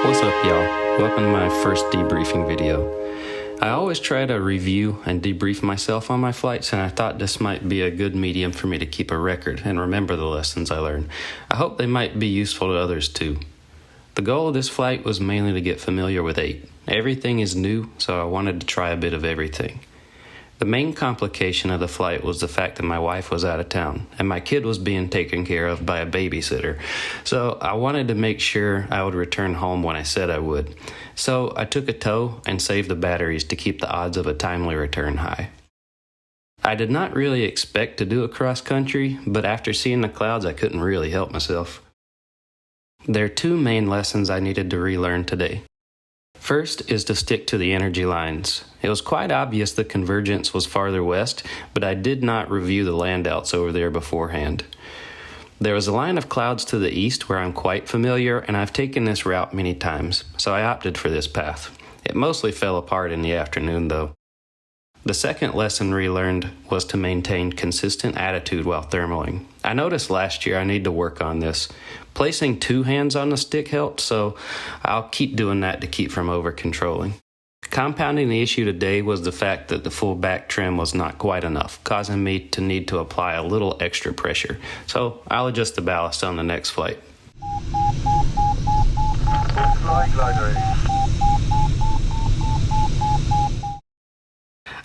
What's up, y'all? Welcome to my first debriefing video. I always try to review and debrief myself on my flights, and I thought this might be a good medium for me to keep a record and remember the lessons I learned. I hope they might be useful to others too. The goal of this flight was mainly to get familiar with 8. Everything is new, so I wanted to try a bit of everything. The main complication of the flight was the fact that my wife was out of town, and my kid was being taken care of by a babysitter. So I wanted to make sure I would return home when I said I would. So I took a tow and saved the batteries to keep the odds of a timely return high. I did not really expect to do it cross country, but after seeing the clouds, I couldn't really help myself. There are 2 main lessons I needed to relearn today. First is to stick to the energy lines. It was quite obvious the convergence was farther west, but I did not review the landouts over there beforehand. There was a line of clouds to the east where I'm quite familiar, and I've taken this route many times, so I opted for this path. It mostly fell apart in the afternoon, though. The second lesson relearned was to maintain consistent attitude while thermaling. I noticed last year I need to work on this. Placing 2 hands on the stick helped, so I'll keep doing that to keep from over-controlling. Compounding the issue today was the fact that the full back trim was not quite enough, causing me to need to apply a little extra pressure. So I'll adjust the ballast on the next flight.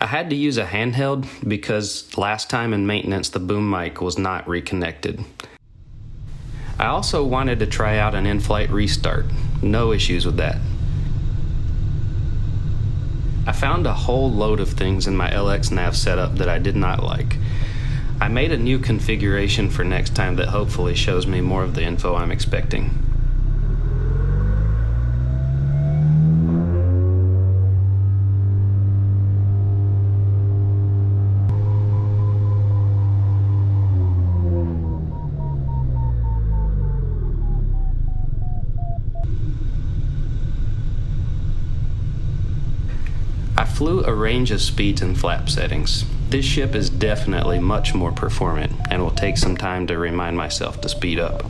I had to use a handheld because last time in maintenance the boom mic was not reconnected. I also wanted to try out an in-flight restart. No issues with that. I found a whole load of things in my LX-Nav setup that I did not like. I made a new configuration for next time that hopefully shows me more of the info I'm expecting. I flew a range of speeds and flap settings. This ship is definitely much more performant and will take some time to remind myself to speed up.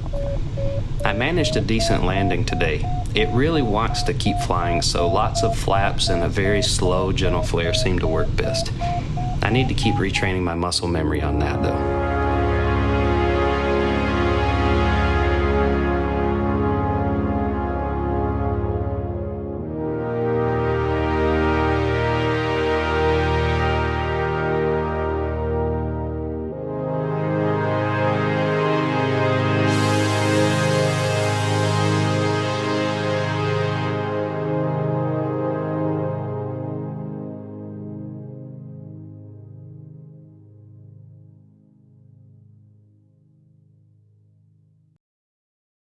I managed a decent landing today. It really wants to keep flying, so lots of flaps and a very slow gentle flare seem to work best. I need to keep retraining my muscle memory on that though.